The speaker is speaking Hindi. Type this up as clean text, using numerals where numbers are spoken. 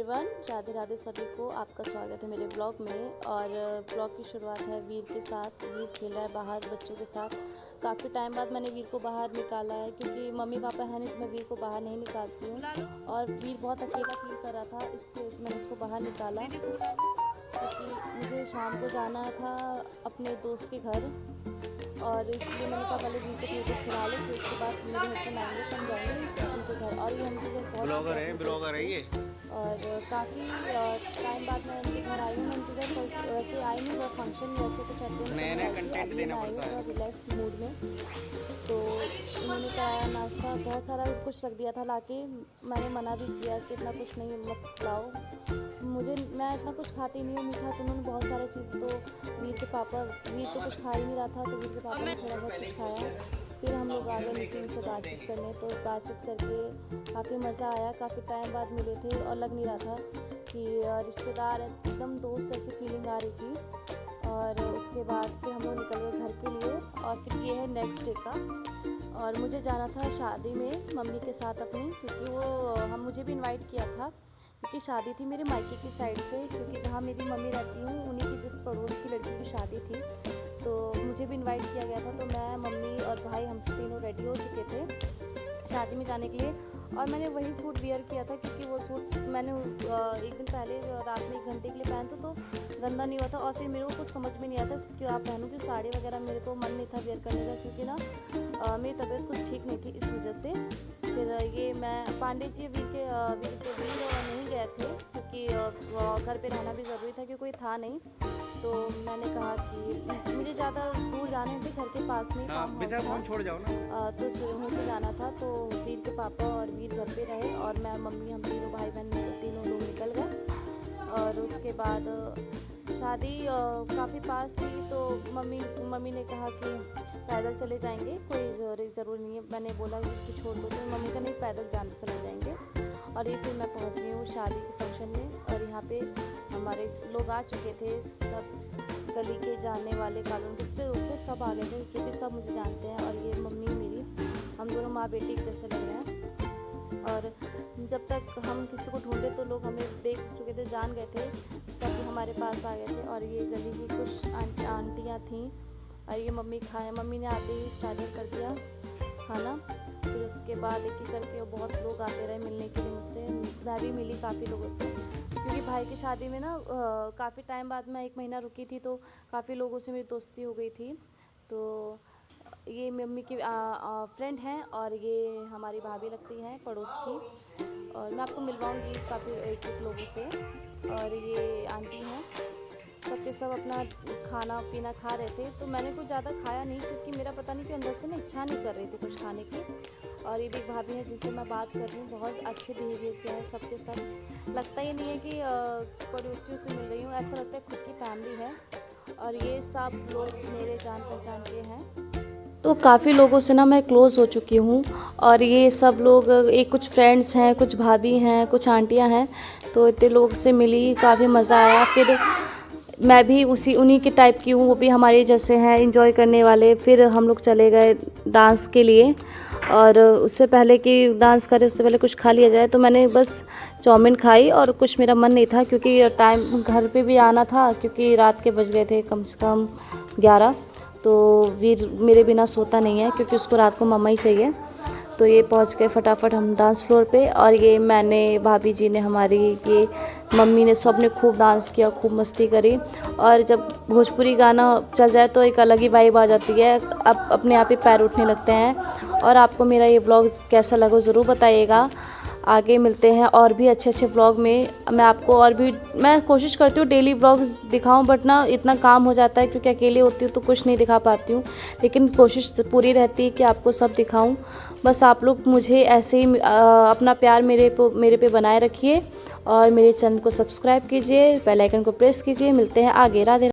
एवरीवन, राधे राधे सभी को। आपका स्वागत है मेरे ब्लॉग में। और ब्लॉग की शुरुआत है वीर के साथ। वीर खेल रहा है बाहर बच्चों के साथ। काफ़ी टाइम बाद मैंने वीर को बाहर निकाला है, क्योंकि मम्मी पापा है नहीं तो मैं वीर को बाहर नहीं निकालती हूँ। और वीर बहुत अकेला फील कर रहा था, इसकी वजह से मैंने उसको बाहर निकाला, क्योंकि मुझे शाम को जाना था अपने दोस्त के घर। और इसलिए मैंने कहा पहले वीर को थोड़ी देर खिला लो, फिर उसके बाद मेरे हस्बैंड आएंगे तो हम जाएंगे उनके घर। और ये उनके घर बहुत ब्लॉगर है ये। और काफ़ी टाइम बाद मैं उनके घर आई हूँ। मैं उनके घर वैसे आई नहीं, वह फंक्शन वैसे कुछ अटेंड नया कंटेंट देना पड़ता है रिलैक्स मूड में। तो उन्होंने कराया नाश्ता, बहुत सारा कुछ रख दिया था लाके। मैंने मना भी किया कि इतना कुछ नहीं मत लाओ, मैं इतना कुछ खाती नहीं हूँ मीठा। तो उन्होंने बहुत सारी चीज़, तो वीर तो कुछ खा ही नहीं रहा था, तो वीर के पापा ने थोड़ा बहुत कुछ खाया। फिर हम लोग आ गए नीचे उनसे बातचीत करने। तो बातचीत करके काफ़ी मज़ा आया। काफ़ी टाइम बाद मिले थे और लग नहीं रहा था कि रिश्तेदार, एकदम दोस्त जैसी फीलिंग आ रही थी। और उसके बाद फिर हम लोग निकल गए घर के लिए। और फिर ये है नेक्स्ट डे का। और मुझे जाना था शादी में मम्मी के साथ अपनी, क्योंकि वो मुझे भी इनवाइट किया था, क्योंकि शादी थी मेरे मायके की साइड से। क्योंकि जहाँ मेरी मम्मी रहती हूँ उन्हीं की जिस पड़ोस की लड़की की शादी थी, तो मुझे भी इनवाइट किया गया था। तो मैं, मम्मी और भाई, हम तीनों रेडी हो चुके थे शादी में जाने के लिए। और मैंने वही सूट वियर किया था, क्योंकि वो सूट मैंने एक दिन पहले रात में 1 घंटे के लिए पहना था, तो गंदा नहीं हुआ था। और फिर मेरे को कुछ समझ में नहीं आता क्यों आप पहनूँ, कि साड़ी वगैरह मेरे को मन नहीं था वियर करने का, क्योंकि ना मेरी तबीयत कुछ ठीक नहीं थी, इस वजह से। फिर ये मैं पांडे जी वीर नहीं गए थे, क्योंकि घर पे रहना भी ज़रूरी था, क्योंकि कोई था नहीं। तो मैंने कहा कि मुझे ज़्यादा दूर जाने थे, घर के पास में फार्म हाउस था, छोड़ जाओ ना। तो होके जाना था। तो वीर के पापा और वीर घर पे रहे, और मैं, मम्मी, हम तीनों भाई बहन तीनों लोग निकल गए। और उसके बाद शादी काफ़ी पास थी, तो मम्मी ने कहा कि पैदल चले जाएंगे, कोई ज़रूरी नहीं है। मैंने बोला कि छोड़ दो, तो मम्मी का नहीं, पैदल चले जाएंगे। और ये फिर मैं पहुंच गई हूँ शादी के फंक्शन में। और यहाँ पे हमारे लोग आ चुके थे, सब गली के जानने वाले, कॉलोनी के सब आ गए थे, क्योंकि सब मुझे जानते हैं। और ये मम्मी मेरी, हम दोनों माँ बेटी जैसे लग रहे हैं। और जब तक हम किसी को ढूंढे तो लोग हमें देख चुके थे, जान गए थे, सब हमारे पास आ गए थे। और ये गली की कुछ आंटियाँ थीं, और ये मम्मी ने आते ही स्टार्ट कर दिया खाना। फिर उसके बाद एक एक करके बहुत लोग आते रहे मिलने के लिए मुझसे। मैं भी मिली काफ़ी लोगों से, क्योंकि भाई की शादी में ना काफ़ी टाइम बाद मैं 1 महीना रुकी थी, तो काफ़ी लोगों से मेरी दोस्ती हो गई थी। तो ये मम्मी की फ्रेंड हैं, और ये हमारी भाभी लगती हैं पड़ोस की। और मैं आपको मिलवाऊंगी काफ़ी एक लोगों से। और ये आंटी हैं, सबके सब अपना खाना पीना खा रहे थे। तो मैंने कुछ ज़्यादा खाया नहीं, क्योंकि मेरा पता नहीं कि अंदर से ना इच्छा नहीं कर रही थी कुछ खाने की। और ये भी एक भाभी है जिससे मैं बात कर रही हूँ, बहुत अच्छे बिहेवियर किया है सबके सब। लगता ही नहीं है कि पड़ोसियों से मिल रही हूँ, ऐसा लगता है खुद की फैमिली है। और ये सब लोग मेरे जान पहचान के हैं, तो काफ़ी लोगों से ना मैं क्लोज़ हो चुकी हूँ। और ये सब लोग, एक कुछ फ्रेंड्स हैं, कुछ भाभी हैं, कुछ आंटियाँ हैं। तो इतने लोग से मिली, काफ़ी मज़ा आया। फिर मैं भी उन्हीं के टाइप की हूँ, वो भी हमारे जैसे हैं, एंजॉय करने वाले। फिर हम लोग चले गए डांस के लिए। और उससे पहले कि डांस करें, उससे पहले कुछ खा लिया जाए। तो मैंने बस चाउमीन खाई, और कुछ मेरा मन नहीं था, क्योंकि टाइम घर पे भी आना था, क्योंकि रात के बज गए थे कम से कम 11। तो वीर मेरे बिना सोता नहीं है, क्योंकि उसको रात को मम्मा ही चाहिए। तो ये पहुंच गए फटाफट हम डांस फ्लोर पे। और ये मैंने, भाभी जी ने हमारी, ये मम्मी ने, सब ने खूब डांस किया, खूब मस्ती करी। और जब भोजपुरी गाना चल जाए तो एक अलग ही वाइब आ जाती है, अब अपने आप ही पैर उठने लगते हैं। और आपको मेरा ये व्लॉग कैसा लगा ज़रूर बताइएगा। आगे मिलते हैं और भी अच्छे अच्छे व्लॉग में। मैं कोशिश करती हूँ डेली व्लॉग दिखाऊं, बट ना इतना काम हो जाता है, क्योंकि अकेले होती हूँ तो कुछ नहीं दिखा पाती हूँ। लेकिन कोशिश पूरी रहती है कि आपको सब दिखाऊं। बस आप लोग मुझे ऐसे ही अपना प्यार मेरे पे बनाए रखिए, और मेरे चैनल को सब्सक्राइब कीजिए, बेल आइकन को प्रेस कीजिए। मिलते हैं आगे। राधे।